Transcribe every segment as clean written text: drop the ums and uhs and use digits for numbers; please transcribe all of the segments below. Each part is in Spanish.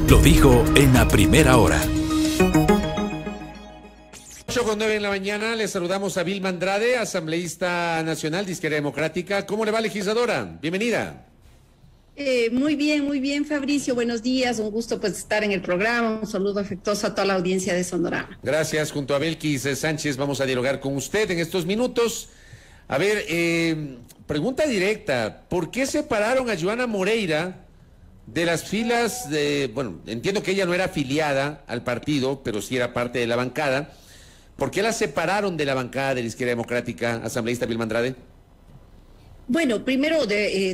Lo dijo en la primera hora. 8:09 de la mañana, le saludamos a Vilma Andrade, asambleísta nacional de Izquierda Democrática. ¿Cómo le va, legisladora? Bienvenida. Muy bien, Fabricio. Buenos días, un gusto pues estar en el programa. Un saludo afectuoso a toda la audiencia de Sonorama. Gracias. Junto a Belkis Sánchez vamos a dialogar con usted en estos minutos. A ver, pregunta directa. ¿Por qué separaron a Joana Moreira de las filas de... Bueno, entiendo que ella no era afiliada al partido, pero sí era parte de la bancada. ¿Por qué la separaron de la bancada de la Izquierda Democrática, asambleísta Vilma Andrade? Bueno, primero,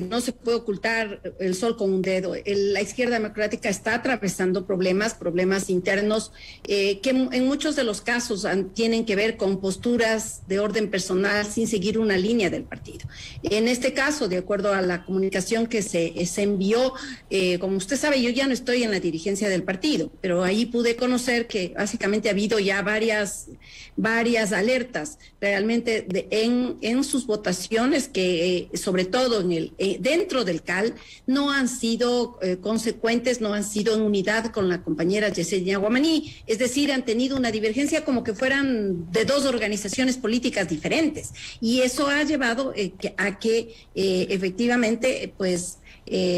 no se puede ocultar el sol con un dedo. La Izquierda Democrática está atravesando problemas internos que en muchos de los casos tienen que ver con posturas de orden personal sin seguir una línea del partido. En este caso, de acuerdo a la comunicación que se envió, como usted sabe, yo ya no estoy en la dirigencia del partido, pero ahí pude conocer que básicamente ha habido ya varias alertas realmente en sus votaciones que sobre todo dentro del CAL, no han sido consecuentes, no han sido en unidad con la compañera Yesenia Guamaní, es decir, han tenido una divergencia como que fueran de dos organizaciones políticas diferentes, y eso ha llevado a que efectivamente, pues,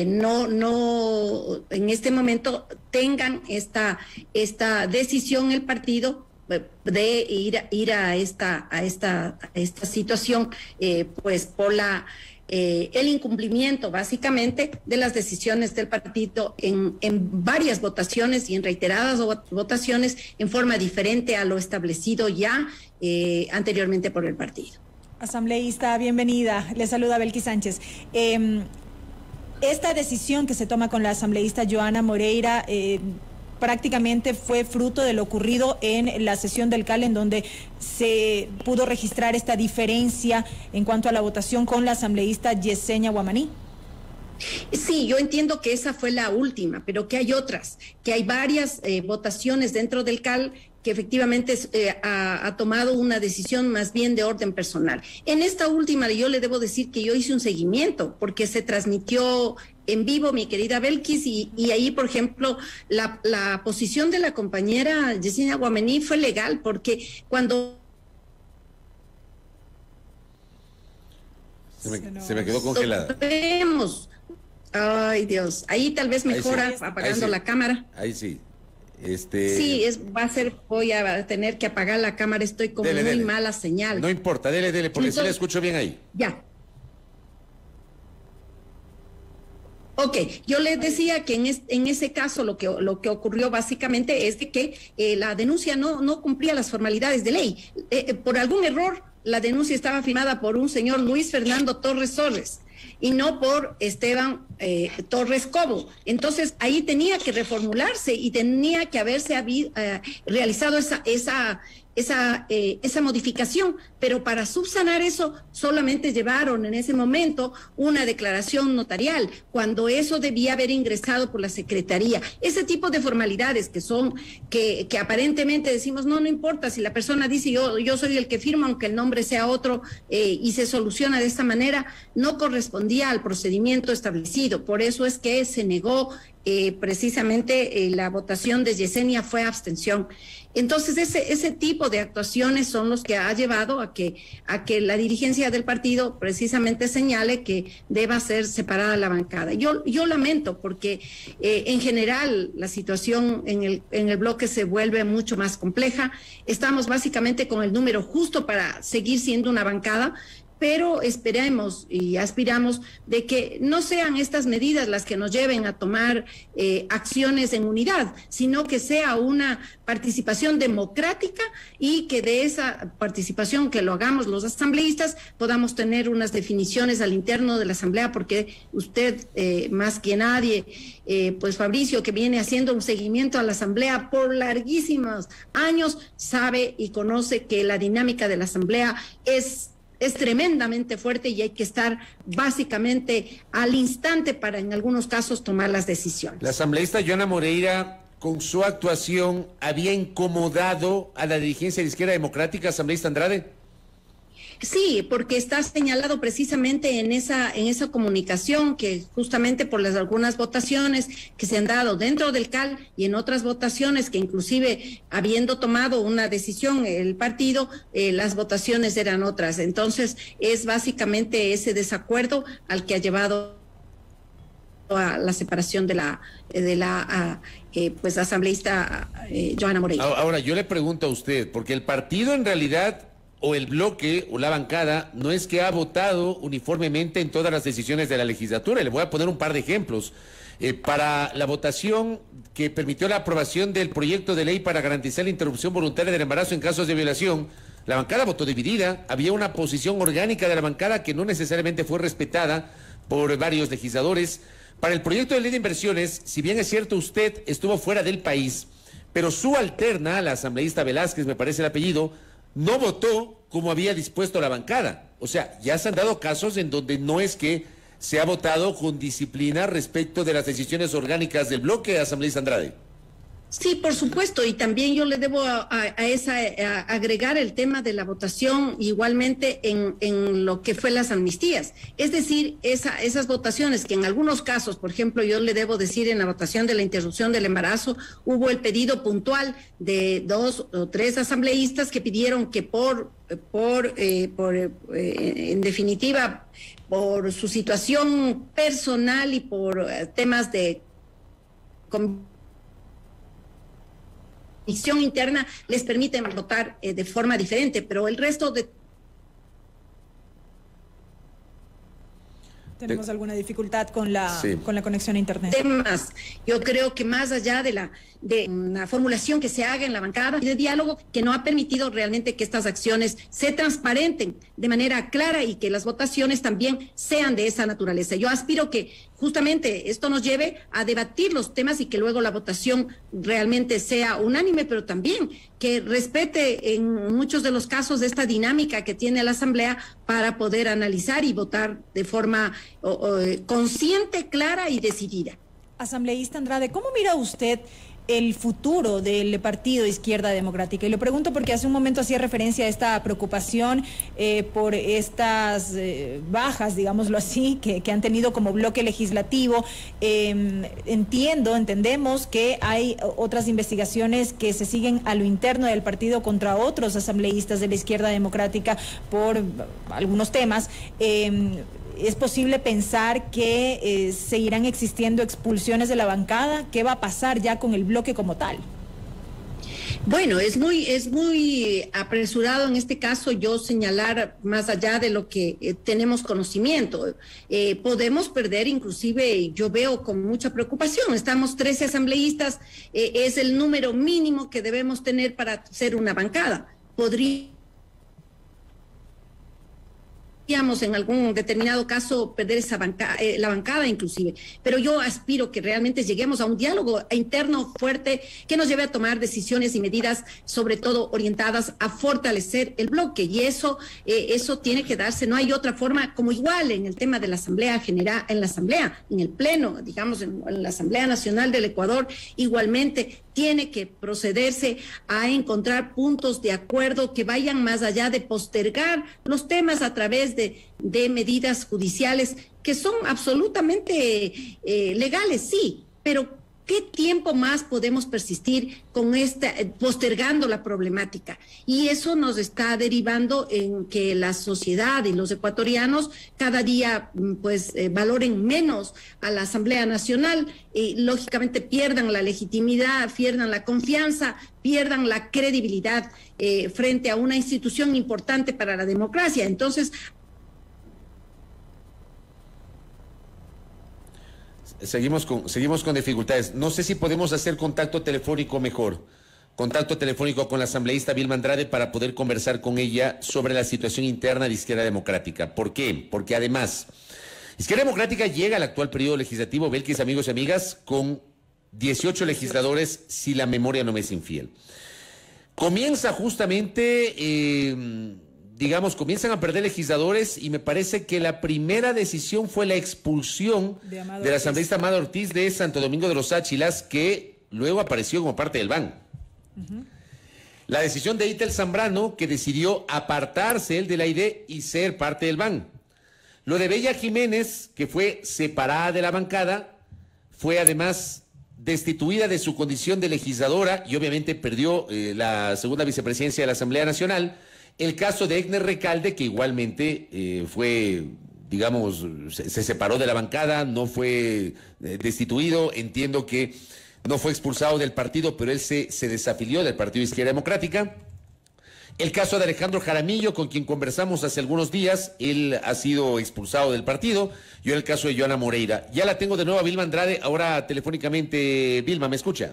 no en este momento tengan esta decisión el partido de ir a esta situación, pues por el incumplimiento básicamente de las decisiones del partido en varias votaciones y en reiteradas votaciones en forma diferente a lo establecido ya anteriormente por el partido. Asambleísta, bienvenida. Le saluda Belkis Sánchez. Esta decisión que se toma con la asambleísta Joana Moreira prácticamente fue fruto de lo ocurrido en la sesión del CAL, en donde se pudo registrar esta diferencia en cuanto a la votación con la asambleísta Yesenia Guamaní. Sí, yo entiendo que esa fue la última, pero que hay otras, que hay varias votaciones dentro del CAL que efectivamente ha tomado una decisión más bien de orden personal. En esta última yo le debo decir que yo hice un seguimiento porque se transmitió en vivo, mi querida Belkis, y ahí, por ejemplo, la posición de la compañera Yesenia Guamaní fue legal, porque cuando... Se me quedó congelada. Ay, Dios, ahí tal vez mejora sí, apagando la cámara. Ahí sí. Sí, voy a tener que apagar la cámara, estoy con muy mala señal. No importa, dele, porque sí la escucho bien ahí. Ya. Ok, yo les decía que en ese caso lo que ocurrió básicamente es de que la denuncia no cumplía las formalidades de ley. Por algún error, la denuncia estaba firmada por un señor Luis Fernando Torres y no por Esteban Torres Cobo. Entonces ahí tenía que reformularse y tenía que haberse realizado esa modificación, pero para subsanar eso solamente llevaron en ese momento una declaración notarial, cuando eso debía haber ingresado por la Secretaría. Ese tipo de formalidades que aparentemente decimos, no importa si la persona dice yo soy el que firma, aunque el nombre sea otro, y se soluciona de esta manera, no correspondía al procedimiento establecido. Por eso es que se negó precisamente la votación de Yesenia, fue abstención. Entonces ese tipo de actuaciones son los que ha llevado a que la dirigencia del partido precisamente señale que deba ser separada la bancada. Yo lamento porque en general la situación en el bloque se vuelve mucho más compleja. Estamos básicamente con el número justo para seguir siendo una bancada, pero esperemos y aspiramos de que no sean estas medidas las que nos lleven a tomar acciones en unidad, sino que sea una participación democrática y que de esa participación que lo hagamos los asambleístas podamos tener unas definiciones al interno de la asamblea, porque usted más que nadie, pues Fabricio, que viene haciendo un seguimiento a la asamblea por larguísimos años, sabe y conoce que la dinámica de la asamblea es tremendamente fuerte y hay que estar básicamente al instante para en algunos casos tomar las decisiones. La asambleísta Joana Moreira, con su actuación, ¿había incomodado a la dirigencia de Izquierda Democrática, asambleísta Andrade? Sí, porque está señalado precisamente en esa comunicación que justamente por algunas votaciones que se han dado dentro del CAL y en otras votaciones que inclusive habiendo tomado una decisión el partido, las votaciones eran otras. Entonces es básicamente ese desacuerdo al que ha llevado a la separación de la pues asambleísta Johanna Moreira. Ahora yo le pregunto a usted, porque el partido en realidad o el bloque o la bancada no es que ha votado uniformemente en todas las decisiones de la legislatura. Le voy a poner un par de ejemplos. Para la votación que permitió la aprobación del proyecto de ley para garantizar la interrupción voluntaria del embarazo en casos de violación, la bancada votó dividida. Había una posición orgánica de la bancada que no necesariamente fue respetada por varios legisladores. Para el proyecto de ley de inversiones, si bien es cierto usted estuvo fuera del país, pero su alterna, la asambleísta Velázquez, me parece el apellido, no votó como había dispuesto la bancada. O sea, ya se han dado casos en donde no es que se ha votado con disciplina respecto de las decisiones orgánicas del bloque, asambleísta Andrade. Sí, por supuesto, y también yo le debo a agregar el tema de la votación igualmente en lo que fue las amnistías. Es decir, esas votaciones que en algunos casos, por ejemplo, yo le debo decir en la votación de la interrupción del embarazo, hubo el pedido puntual de 2 o 3 asambleístas que pidieron que en definitiva, por su situación personal y por temas de convicción interna les permiten votar de forma diferente, pero el resto de... Tenemos alguna dificultad con la conexión a internet. Temas, yo creo que más allá de una formulación que se haga en la bancada y de diálogo que no ha permitido realmente que estas acciones se transparenten de manera clara y que las votaciones también sean de esa naturaleza. Yo aspiro que justamente esto nos lleve a debatir los temas y que luego la votación realmente sea unánime, pero también que respete en muchos de los casos esta dinámica que tiene la Asamblea para poder analizar y votar de forma consciente, clara y decidida. Asambleísta Andrade, ¿cómo mira usted el futuro del partido Izquierda Democrática? Y lo pregunto porque hace un momento hacía referencia a esta preocupación por estas bajas, digámoslo así, que han tenido como bloque legislativo. Entendemos que hay otras investigaciones que se siguen a lo interno del partido contra otros asambleístas de la Izquierda Democrática por algunos temas. ¿Es posible pensar que seguirán existiendo expulsiones de la bancada? ¿Qué va a pasar ya con el bloque como tal? Bueno, es muy apresurado en este caso yo señalar más allá de lo que tenemos conocimiento. Podemos perder, inclusive yo veo con mucha preocupación, estamos 13 asambleístas, es el número mínimo que debemos tener para ser una bancada. Podríamos en algún determinado caso perder la bancada inclusive, pero yo aspiro que realmente lleguemos a un diálogo interno fuerte que nos lleve a tomar decisiones y medidas, sobre todo orientadas a fortalecer el bloque, y eso tiene que darse, no hay otra forma, como igual en el tema de la Asamblea General, en el Pleno, digamos, en la Asamblea Nacional del Ecuador, igualmente tiene que procederse a encontrar puntos de acuerdo que vayan más allá de postergar los temas a través de medidas judiciales que son absolutamente legales, sí, pero ¿qué tiempo más podemos persistir con postergando la problemática? Y eso nos está derivando en que la sociedad y los ecuatorianos cada día valoren menos a la Asamblea Nacional y lógicamente pierdan la legitimidad, pierdan la confianza, pierdan la credibilidad frente a una institución importante para la democracia. Entonces, Seguimos con dificultades. No sé si podemos hacer contacto telefónico mejor. Contacto telefónico con la asambleísta Vilma Andrade para poder conversar con ella sobre la situación interna de Izquierda Democrática. ¿Por qué? Porque además, Izquierda Democrática llega al actual periodo legislativo, Belkis, amigos y amigas, con 18 legisladores, si la memoria no me es infiel. Comienza justamente... comienzan a perder legisladores y me parece que la primera decisión fue la expulsión de la asambleísta Amado Ortiz de Santo Domingo de los Áchilas, que luego apareció como parte del BAN. La decisión de Eitel Zambrano, que decidió apartarse él de la ID y ser parte del BAN. Lo de Bella Jiménez, que fue separada de la bancada, fue además destituida de su condición de legisladora y obviamente perdió la segunda vicepresidencia de la Asamblea Nacional. El caso de Egner Recalde, que igualmente fue, digamos, se separó de la bancada, no fue destituido, entiendo que no fue expulsado del partido, pero él se desafilió del Partido de Izquierda Democrática. El caso de Alejandro Jaramillo, con quien conversamos hace algunos días, él ha sido expulsado del partido. Y el caso de Joana Moreira. Ya la tengo de nuevo a Vilma Andrade, ahora telefónicamente. Vilma, ¿me escucha?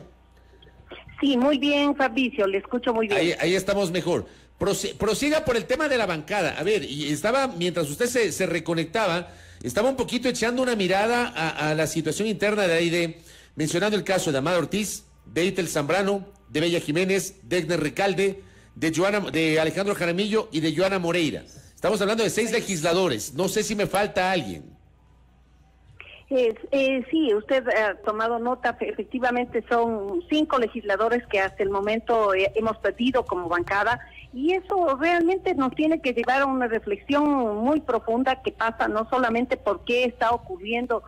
Sí, muy bien, Fabricio, le escucho muy bien. Ahí estamos mejor. Prosiga por el tema de la bancada. A ver, y estaba, mientras usted se reconectaba, estaba un poquito echando una mirada a la situación interna de la ID, mencionando el caso de Amado Ortiz, de Eitel Zambrano, de Bella Jiménez, de Egner Recalde, de Alejandro Jaramillo y de Joana Moreira. Estamos hablando de 6 legisladores. No sé si me falta alguien. Sí, usted ha tomado nota. Efectivamente son 5 legisladores que hasta el momento hemos perdido como bancada, y eso realmente nos tiene que llevar a una reflexión muy profunda que pasa no solamente por qué está ocurriendo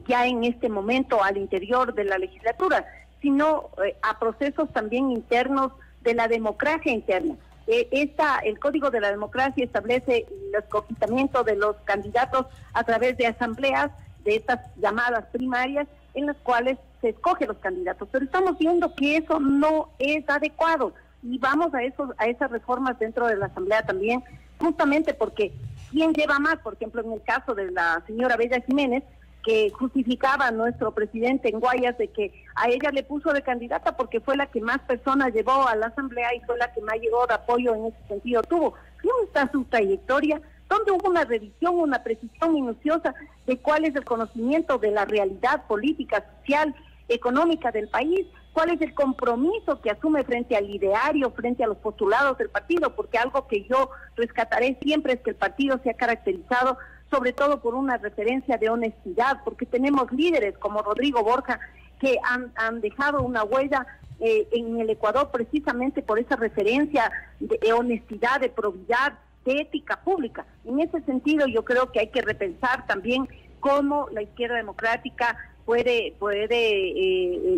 ya en este momento al interior de la legislatura, sino a procesos también internos de la democracia interna. El Código de la Democracia establece el escogimiento de los candidatos a través de asambleas, de estas llamadas primarias, en las cuales se escogen los candidatos. Pero estamos viendo que eso no es adecuado, y vamos a esas reformas dentro de la asamblea también, justamente porque ¿quién lleva más? Por ejemplo, en el caso de la señora Bella Jiménez, que justificaba a nuestro presidente en Guayas de que a ella le puso de candidata porque fue la que más personas llevó a la asamblea y fue la que más llegó de apoyo en ese sentido tuvo. ¿Dónde está su trayectoria? ¿Dónde hubo una revisión, una precisión minuciosa de cuál es el conocimiento de la realidad política, social, económica del país? ¿Cuál es el compromiso que asume frente al ideario, frente a los postulados del partido? Porque algo que yo rescataré siempre es que el partido se ha caracterizado sobre todo por una referencia de honestidad, porque tenemos líderes como Rodrigo Borja que han dejado una huella en el Ecuador precisamente por esa referencia de honestidad, de probidad, de ética pública. En ese sentido yo creo que hay que repensar también cómo la izquierda democrática puede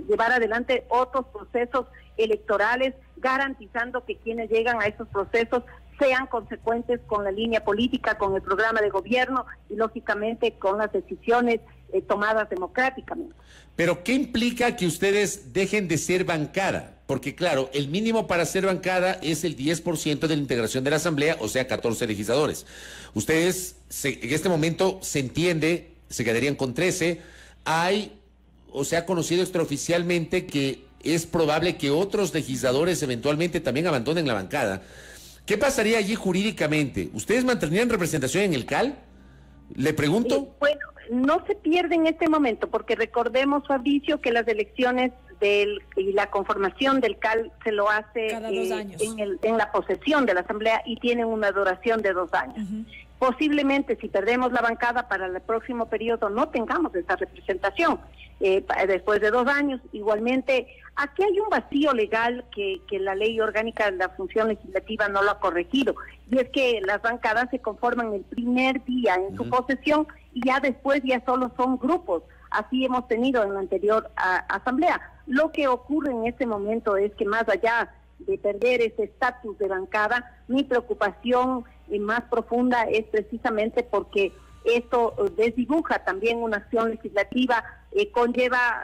llevar adelante otros procesos electorales, garantizando que quienes llegan a esos procesos sean consecuentes con la línea política, con el programa de gobierno y lógicamente con las decisiones tomadas democráticamente. Pero ¿qué implica que ustedes dejen de ser bancada? Porque claro, el mínimo para ser bancada es el 10% de la integración de la asamblea, o sea, 14 legisladores. Ustedes, en este momento se entiende, se quedarían con 13. Se ha conocido extraoficialmente que es probable que otros legisladores eventualmente también abandonen la bancada. ¿Qué pasaría allí jurídicamente? ¿Ustedes mantendrían representación en el CAL? Le pregunto. Bueno, no se pierde en este momento, porque recordemos, Fabricio, que las elecciones y la conformación del CAL se lo hace cada 2 años. En la posesión de la asamblea, y tienen una duración de 2 años. Posiblemente, si perdemos la bancada para el próximo periodo, no tengamos esa representación después de 2 años. Igualmente, aquí hay un vacío legal que la ley orgánica de la función legislativa no lo ha corregido, y es que las bancadas se conforman el primer día en su posesión, y ya después ya solo son grupos. Así hemos tenido en la anterior asamblea. Lo que ocurre en este momento es que, más allá de perder ese estatus de bancada, mi preocupación más profunda es precisamente porque esto desdibuja también una acción legislativa, conlleva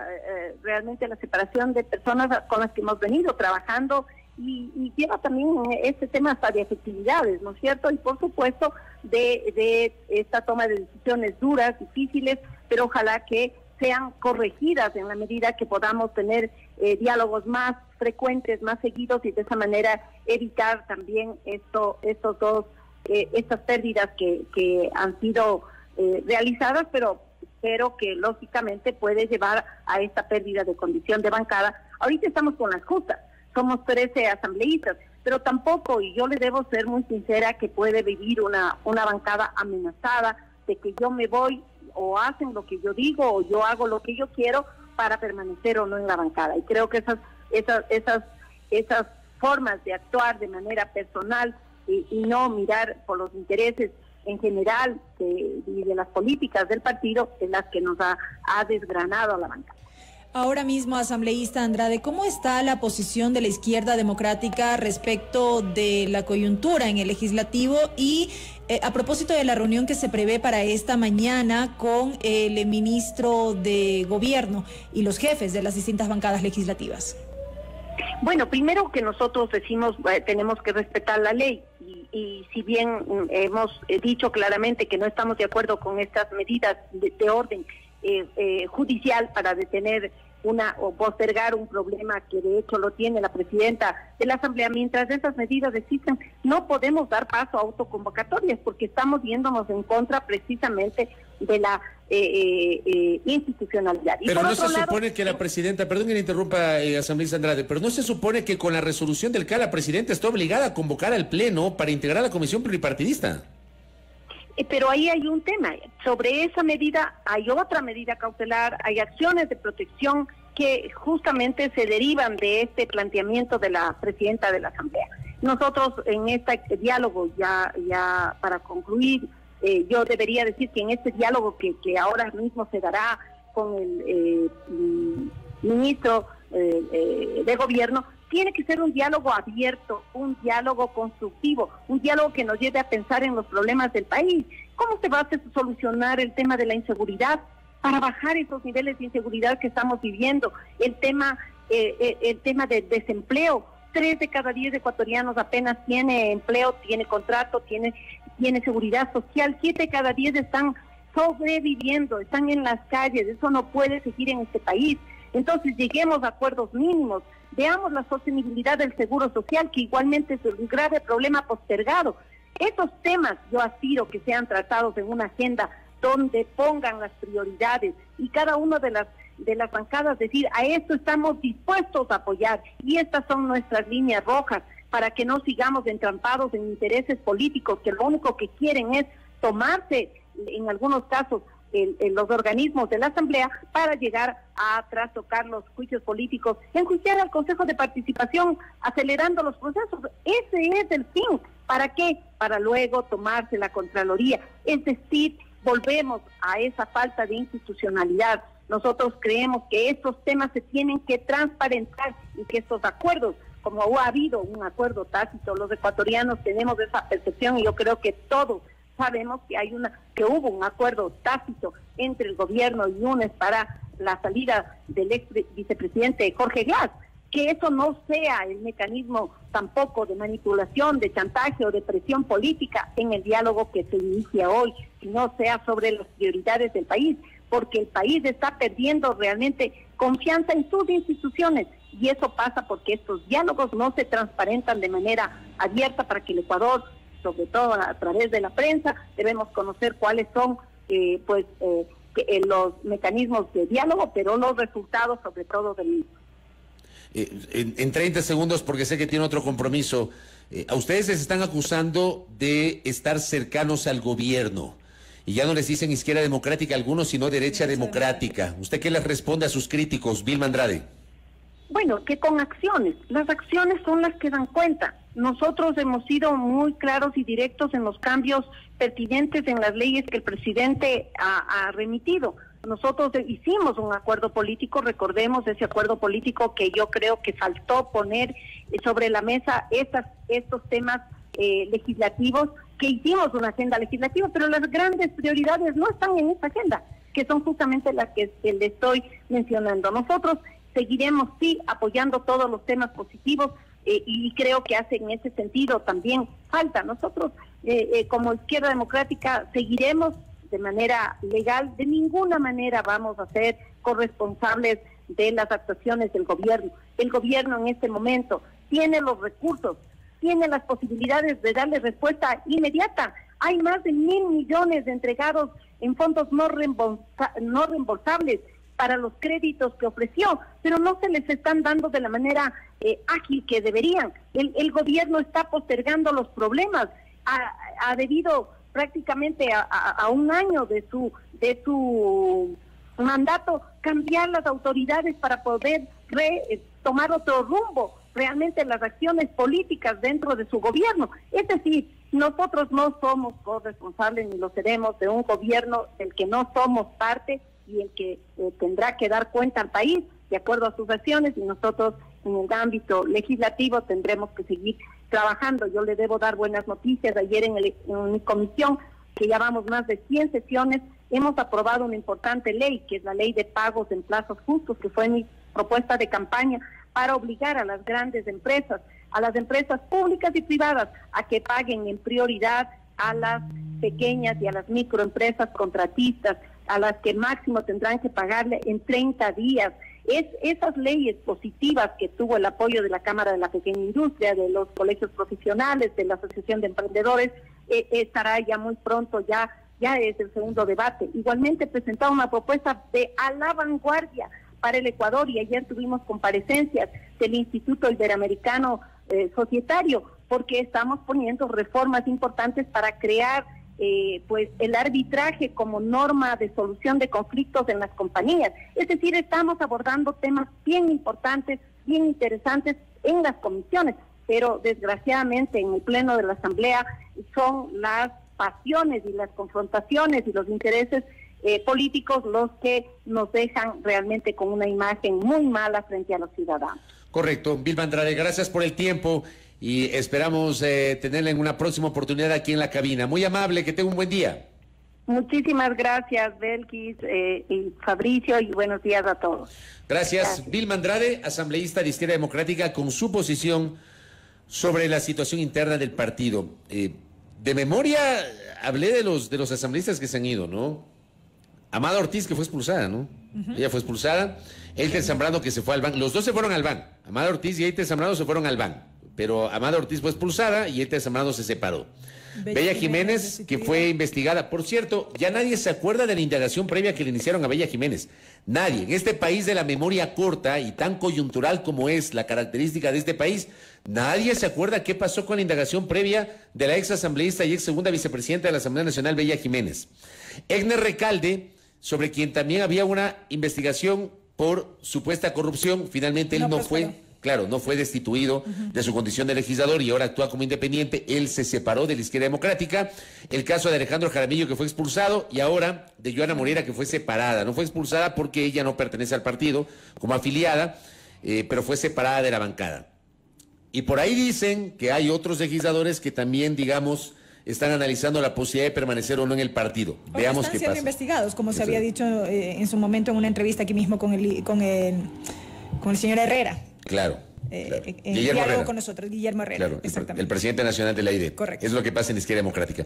realmente la separación de personas con las que hemos venido trabajando, y lleva también este tema hasta de efectividades, ¿no es cierto? Y por supuesto de esta toma de decisiones duras, difíciles, pero ojalá que sean corregidas en la medida que podamos tener diálogos más frecuentes, más seguidos, y de esa manera evitar también estas pérdidas que han sido realizadas, pero que lógicamente puede llevar a esta pérdida de condición de bancada. Ahorita estamos con las justas, somos 13 asambleístas, pero tampoco, y yo le debo ser muy sincera, que puede vivir una bancada amenazada de que yo me voy, o hacen lo que yo digo, o yo hago lo que yo quiero para permanecer o no en la bancada. Y creo que esas formas de actuar de manera personal y no mirar por los intereses en general y de las políticas del partido, en las que nos ha desgranado a la banca. Ahora mismo, asambleísta Andrade, ¿cómo está la posición de la izquierda democrática respecto de la coyuntura en el legislativo y a propósito de la reunión que se prevé para esta mañana con el ministro de Gobierno y los jefes de las distintas bancadas legislativas? Bueno, primero que nosotros decimos tenemos que respetar la ley y si bien hemos dicho claramente que no estamos de acuerdo con estas medidas de orden judicial para detener o postergar un problema que de hecho lo tiene la presidenta de la Asamblea, mientras esas medidas existen, no podemos dar paso a autoconvocatorias porque estamos yéndonos en contra precisamente de la institucionalidad. Pero no se supone que la presidenta, perdón que le interrumpa, asambleísta Andrade, pero no se supone que con la resolución del CAL la presidenta está obligada a convocar al Pleno para integrar la comisión pluripartidista. Pero ahí hay un tema. Sobre esa medida hay otra medida cautelar, hay acciones de protección que justamente se derivan de este planteamiento de la presidenta de la Asamblea. Nosotros en este diálogo, ya para concluir, yo debería decir que en este diálogo que ahora mismo se dará con el ministro de Gobierno, tiene que ser un diálogo abierto, un diálogo constructivo, un diálogo que nos lleve a pensar en los problemas del país. ¿Cómo se va a solucionar el tema de la inseguridad para bajar esos niveles de inseguridad que estamos viviendo? El tema del desempleo. 3 de cada 10 ecuatorianos apenas tiene empleo, tiene contrato, tiene seguridad social. 7 de cada 10 están sobreviviendo, están en las calles. Eso no puede seguir en este país. Entonces lleguemos a acuerdos mínimos, veamos la sostenibilidad del seguro social, que igualmente es un grave problema postergado. Estos temas yo aspiro que sean tratados en una agenda donde pongan las prioridades y cada una de las bancadas decir, a esto estamos dispuestos a apoyar y estas son nuestras líneas rojas para que no sigamos entrampados en intereses políticos que lo único que quieren es tomarse, en algunos casos, los organismos de la Asamblea para llegar a trastocar los juicios políticos, enjuiciar al Consejo de Participación, acelerando los procesos. Ese es el fin. ¿Para qué? Para luego tomarse la Contraloría. Es decir, volvemos a esa falta de institucionalidad. Nosotros creemos que estos temas se tienen que transparentar y que estos acuerdos, como ha habido un acuerdo tácito, los ecuatorianos tenemos esa percepción y yo creo que todos sabemos que hubo un acuerdo tácito entre el gobierno y UNES para la salida del ex vicepresidente Jorge Glass, que eso no sea el mecanismo tampoco de manipulación, de chantaje o de presión política en el diálogo que se inicia hoy, sino sea sobre las prioridades del país, porque el país está perdiendo realmente confianza en sus instituciones y eso pasa porque estos diálogos no se transparentan de manera abierta para que el Ecuador, sobre todo a través de la prensa, debemos conocer cuáles son los mecanismos de diálogo, pero los resultados sobre todo del mismo. En 30 segundos, porque sé que tiene otro compromiso, a ustedes les están acusando de estar cercanos al gobierno, y ya no les dicen izquierda democrática a algunos, sino derecha democrática. ¿Usted qué les responde a sus críticos, Vilma Andrade? Bueno, que con acciones. Las acciones son las que dan cuenta. Nosotros hemos sido muy claros y directos en los cambios pertinentes en las leyes que el presidente ha remitido. Nosotros hicimos un acuerdo político, recordemos ese acuerdo político que yo creo que faltó poner sobre la mesa estos temas legislativos, que hicimos una agenda legislativa, pero las grandes prioridades no están en esta agenda, que son justamente las que le estoy mencionando. Nosotros seguiremos, sí, apoyando todos los temas positivos y creo que en ese sentido también falta. Nosotros, como Izquierda Democrática, seguiremos de manera legal. De ninguna manera vamos a ser corresponsables de las actuaciones del gobierno. El gobierno en este momento tiene los recursos, tiene las posibilidades de darle respuesta inmediata. Hay más de 1.000 millones entregados en fondos no reembolsables para los créditos que ofreció, pero no se les están dando de la manera ágil que deberían. El gobierno está postergando los problemas, ha debido prácticamente a un año de su mandato cambiar las autoridades para poder tomar otro rumbo, realmente las acciones políticas dentro de su gobierno. Es decir, nosotros no somos corresponsables ni lo seremos de un gobierno del que no somos parte y el que tendrá que dar cuenta al país de acuerdo a sus acciones, y nosotros en el ámbito legislativo tendremos que seguir trabajando. Yo le debo dar buenas noticias. Ayer en mi comisión, que ya vamos más de 100 sesiones, hemos aprobado una importante ley, que es la ley de pagos en plazos justos, que fue mi propuesta de campaña, para obligar a las grandes empresas, a las empresas públicas y privadas, a que paguen en prioridad a las pequeñas y a las microempresas contratistas, a las que máximo tendrán que pagarle en 30 días. Esas leyes positivas que tuvo el apoyo de la Cámara de la Pequeña Industria, de los colegios profesionales, de la Asociación de Emprendedores, estará ya muy pronto, ya es el segundo debate. Igualmente presentado una propuesta a la vanguardia para el Ecuador, y ayer tuvimos comparecencias del Instituto Iberoamericano Societario, porque estamos poniendo reformas importantes para crear pues el arbitraje como norma de solución de conflictos en las compañías. Es decir, estamos abordando temas bien importantes, bien interesantes en las comisiones, pero desgraciadamente en el pleno de la Asamblea son las pasiones y las confrontaciones y los intereses políticos los que nos dejan realmente con una imagen muy mala frente a los ciudadanos. Correcto. Vilma Andrade, gracias por el tiempo y esperamos tenerla en una próxima oportunidad aquí en la cabina. Muy amable, que tenga un buen día. Muchísimas gracias, Belkis y Fabricio, y buenos días a todos. Gracias. Vilma Andrade, asambleísta de Izquierda Democrática, con su posición sobre la situación interna del partido. De memoria, hablé de los asambleístas que se han ido, ¿no? Amada Ortiz, que fue expulsada, ¿no? Ella fue expulsada. Eitel Zambrano, que se fue al BAN. Los dos se fueron al BAN. Amada Ortiz y Eitel Zambrano se fueron al BAN. Pero Amada Ortiz fue expulsada y Eitel Zambrano se separó. Bella Jiménez, que fue investigada. Por cierto, ya nadie se acuerda de la indagación previa que le iniciaron a Bella Jiménez. Nadie. En este país de la memoria corta y tan coyuntural como es la característica de este país, nadie se acuerda qué pasó con la indagación previa de la ex asambleísta y ex segunda vicepresidenta de la Asamblea Nacional, Bella Jiménez. Egner Recalde, sobre quien también había una investigación por supuesta corrupción, finalmente él no fue... Claro, no fue destituido de su condición de legislador y ahora actúa como independiente. Él se separó de la Izquierda Democrática. El caso de Alejandro Jaramillo, que fue expulsado, y ahora de Joana Moreira, que fue separada. No fue expulsada porque ella no pertenece al partido como afiliada, pero fue separada de la bancada. Y por ahí dicen que hay otros legisladores que también, digamos, están analizando la posibilidad de permanecer o no en el partido. Veamos qué pasa. Están siendo investigados, como se había dicho en su momento en una entrevista aquí mismo con el señor Herrera. Claro. Guillermo Herrera. Con nosotros, Guillermo Herrera. Claro, exactamente. El presidente nacional de la ID. Correcto. Es lo que pasa en la Izquierda Democrática.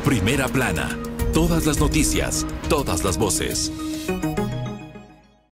Primera plana. Todas las noticias, todas las voces.